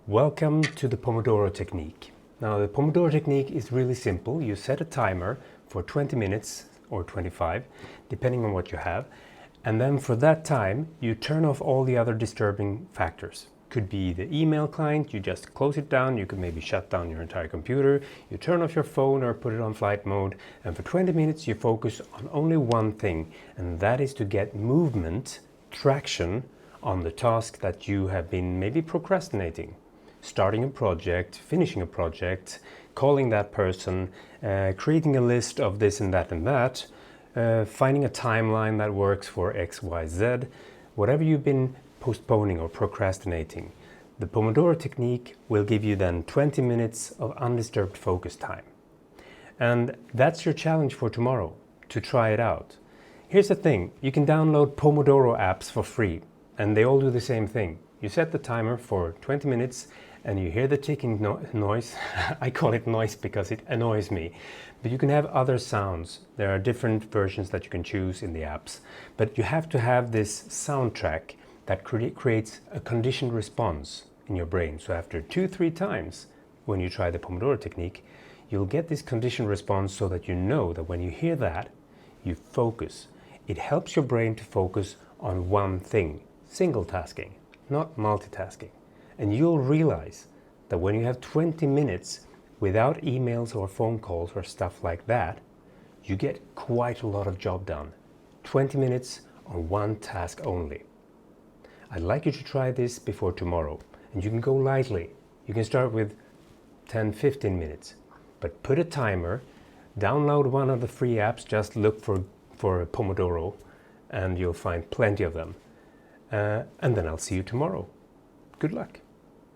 Welcome to the Pomodoro Technique. Now, the Pomodoro Technique is really simple. You set a timer for 20 minutes or 25, depending on what you have. And then for that time, you turn off all the other disturbing factors. Could be the email client, you just close it down. You could maybe shut down your entire computer. You turn off your phone or put it on flight mode. And for 20 minutes, you focus on only one thing, and that is to get movement, traction on the task that you have been maybe procrastinating. Starting a project, finishing a project, calling that person, creating a list of this and that, finding a timeline that works for X, Y, Z, whatever you've been postponing or procrastinating. The Pomodoro Technique will give you then 20 minutes of undisturbed focus time. And that's your challenge for tomorrow, to try it out. Here's the thing, you can download Pomodoro apps for free, and they all do the same thing. You set the timer for 20 minutes and you hear the ticking noise. I call it noise because it annoys me. But you can have other sounds. There are different versions that you can choose in the apps. But you have to have this soundtrack that creates a conditioned response in your brain. So after 2-3 times, when you try the Pomodoro Technique, you'll get this conditioned response so that you know that when you hear that, you focus. It helps your brain to focus on one thing, single tasking, not multitasking. And you'll realize that when you have 20 minutes without emails or phone calls or stuff like that, you get quite a lot of job done. 20 minutes on one task only. I'd like you to try this before tomorrow, and you can go lightly. You can start with 10-15 minutes, but put a timer, download one of the free apps, just look for Pomodoro, and you'll find plenty of them. And then I'll see you tomorrow. Good luck.